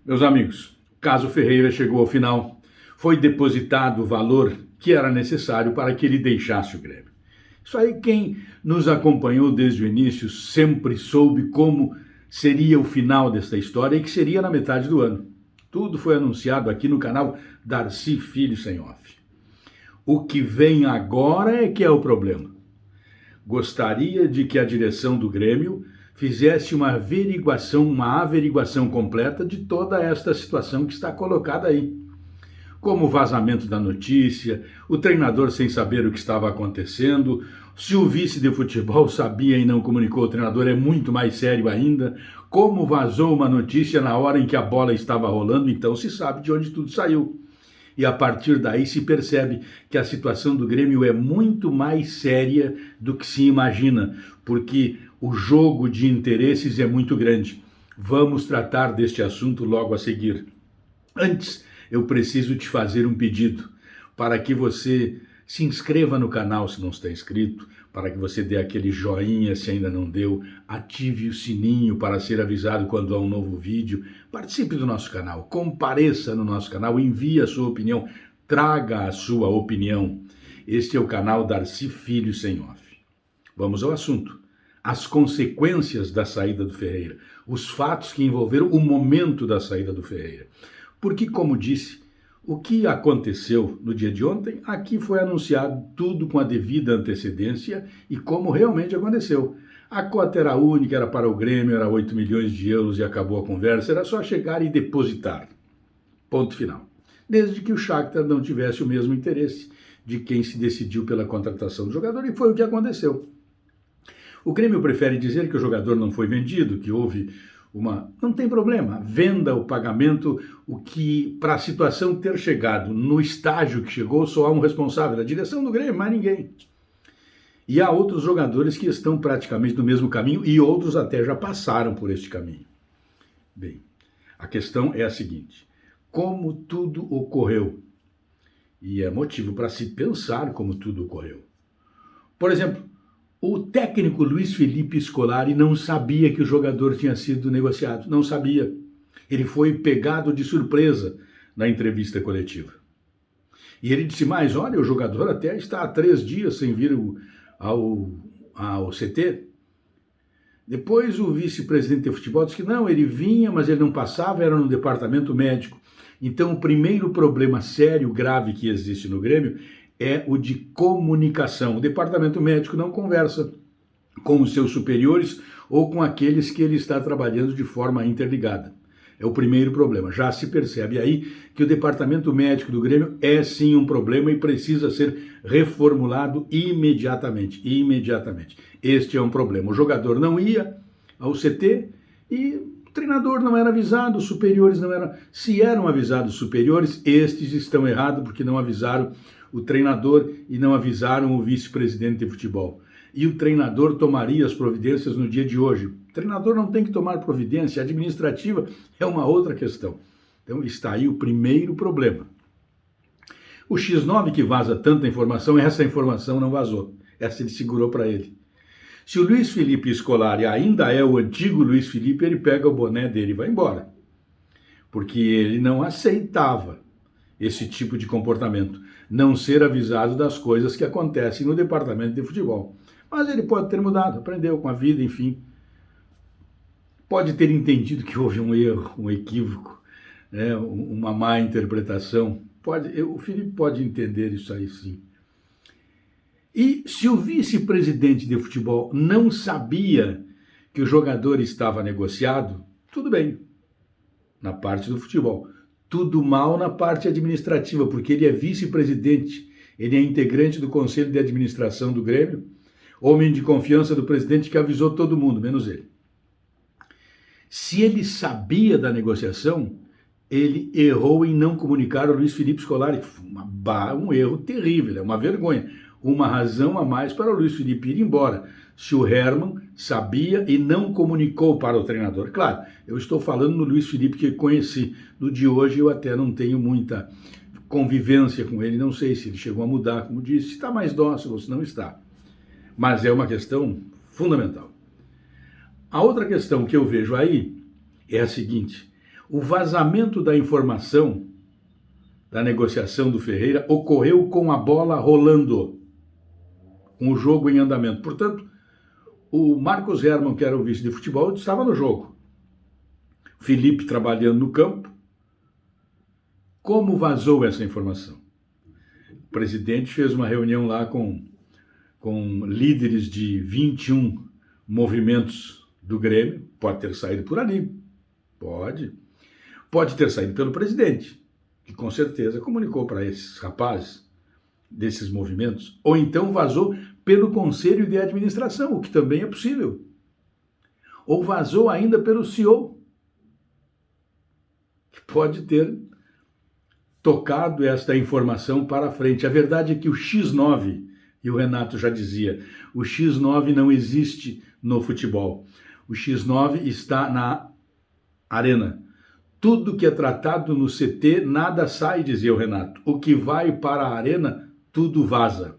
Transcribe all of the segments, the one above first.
Meus amigos, o caso Ferreira chegou ao final. Foi depositado o valor que era necessário para que ele deixasse o Grêmio. Isso aí, quem nos acompanhou desde o início sempre soube como seria o final desta história e que seria na metade do ano. Tudo foi anunciado aqui no canal Darcy Filho Sem Off. O que vem agora é que é o problema. Gostaria de que a direção do Grêmio fizesse uma averiguação completa de toda esta situação que está colocada aí. Como o vazamento da notícia, o treinador sem saber o que estava acontecendo, se o vice de futebol sabia e não comunicou ao treinador, é muito mais sério ainda, como vazou uma notícia na hora em que a bola estava rolando, então se sabe de onde tudo saiu. E a partir daí se percebe que a situação do Grêmio é muito mais séria do que se imagina, porque o jogo de interesses é muito grande. Vamos tratar deste assunto logo a seguir. Antes, eu preciso te fazer um pedido para que você se inscreva no canal se não está inscrito, para que você dê aquele joinha se ainda não deu, ative o sininho para ser avisado quando há um novo vídeo, participe do nosso canal, compareça no nosso canal, envie a sua opinião, traga a sua opinião. Este é o canal Darcy Filho Sem Off. Vamos ao assunto. As consequências da saída do Ferreira, os fatos que envolveram o momento da saída do Ferreira. Porque, como disse, o que aconteceu no dia de ontem, aqui foi anunciado tudo com a devida antecedência e como realmente aconteceu. A cota era única, era para o Grêmio, era 8 milhões de euros e acabou a conversa, era só chegar e depositar. Ponto final. Desde que o Shakhtar não tivesse o mesmo interesse de quem se decidiu pela contratação do jogador, e foi o que aconteceu. O Grêmio prefere dizer que o jogador não foi vendido, que houve não tem problema, venda o pagamento, o que para a situação ter chegado no estágio que chegou, só há um responsável, da direção do Grêmio, mais ninguém. E há outros jogadores que estão praticamente no mesmo caminho e outros até já passaram por este caminho. Bem, a questão é a seguinte: como tudo ocorreu? E é motivo para se pensar como tudo ocorreu. Por exemplo, o técnico Luiz Felipe Scolari não sabia que o jogador tinha sido negociado, não sabia. Ele foi pegado de surpresa na entrevista coletiva. E ele disse mais, olha, o jogador até está há 3 dias sem vir ao CT. Depois o vice-presidente de futebol disse que não, ele vinha, mas ele não passava, era no departamento médico. Então o primeiro problema sério, grave que existe no Grêmio é o de comunicação. O departamento médico não conversa com os seus superiores ou com aqueles que ele está trabalhando de forma interligada. É o primeiro problema. Já se percebe aí que o departamento médico do Grêmio é sim um problema e precisa ser reformulado imediatamente. Este é um problema. O jogador não ia ao CT e o treinador não era avisado, os superiores não eram. Se eram avisados os superiores, estes estão errados porque não avisaram o treinador e não avisaram o vice-presidente de futebol. E o treinador tomaria as providências no dia de hoje. O treinador não tem que tomar providência, a administrativa é uma outra questão. Então está aí o primeiro problema. O X9 que vaza tanta informação, essa informação não vazou. Essa ele segurou para ele. Se o Luiz Felipe Scolari ainda é o antigo Luiz Felipe, ele pega o boné dele e vai embora. Porque ele não aceitava esse tipo de comportamento, não ser avisado das coisas que acontecem no departamento de futebol. Mas ele pode ter mudado, aprendeu com a vida, enfim. Pode ter entendido que houve um erro, um equívoco, né, uma má interpretação. O Felipe pode entender isso aí sim. E se o vice-presidente de futebol não sabia que o jogador estava negociado, tudo bem, na parte do futebol. Tudo mal na parte administrativa, porque ele é vice-presidente, ele é integrante do Conselho de Administração do Grêmio, homem de confiança do presidente que avisou todo mundo, menos ele. Se ele sabia da negociação, ele errou em não comunicar ao Luiz Felipe Scolari. Um erro terrível, é uma vergonha. Uma razão a mais para o Luiz Felipe ir embora. Se o Hermann sabia e não comunicou para o treinador. Claro, eu estou falando no Luiz Felipe que conheci. No de hoje eu até não tenho muita convivência com ele, não sei se ele chegou a mudar, como disse, se está mais dócil ou se não está. Mas é uma questão fundamental. A outra questão que eu vejo aí é a seguinte: O vazamento da informação da negociação do Ferreira ocorreu com a bola rolando, com o jogo em andamento. Portanto, o Marcos Herman, que era o vice de futebol, estava no jogo. Felipe trabalhando no campo. Como vazou essa informação? O presidente fez uma reunião lá com líderes de 21 movimentos do Grêmio. Pode ter saído por ali. Pode ter saído pelo presidente, que com certeza comunicou para esses rapazes desses movimentos. Ou então vazou pelo conselho de administração, o que também é possível. Ou vazou ainda pelo CEO, que pode ter tocado esta informação para frente. A verdade é que o X9, e o Renato já dizia, o X9 não existe no futebol. O X9 está na arena. Tudo que é tratado no CT, nada sai, dizia o Renato. O que vai para a arena, tudo vaza.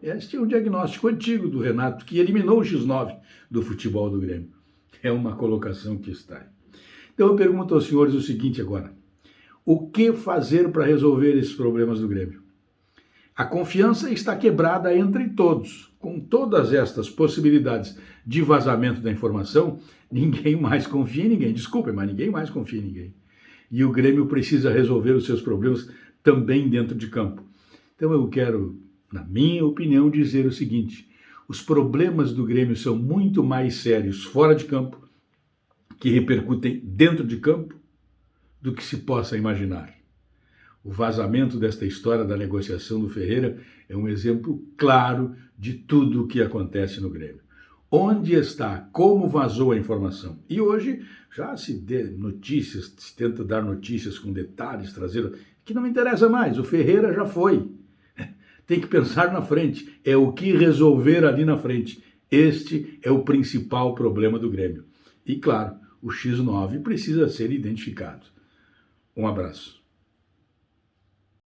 Este é um diagnóstico antigo do Renato, que eliminou o X9 do futebol do Grêmio. É uma colocação que está aí. Então eu pergunto aos senhores o seguinte agora. O que fazer para resolver esses problemas do Grêmio? A confiança está quebrada entre todos. Com todas estas possibilidades de vazamento da informação, ninguém mais confia em ninguém. Desculpem, mas ninguém mais confia em ninguém. E o Grêmio precisa resolver os seus problemas também dentro de campo. Então eu quero, na minha opinião, dizer o seguinte. Os problemas do Grêmio são muito mais sérios fora de campo, que repercutem dentro de campo, do que se possa imaginar. O vazamento desta história da negociação do Ferreira é um exemplo claro de tudo o que acontece no Grêmio. Onde está? Como vazou a informação? E hoje já se dê notícias, se tenta dar notícias com detalhes, trazer... que não me interessa mais, o Ferreira já foi. Tem que pensar na frente, é o que resolver ali na frente. Este é o principal problema do Grêmio. E claro, o X9 precisa ser identificado. Um abraço.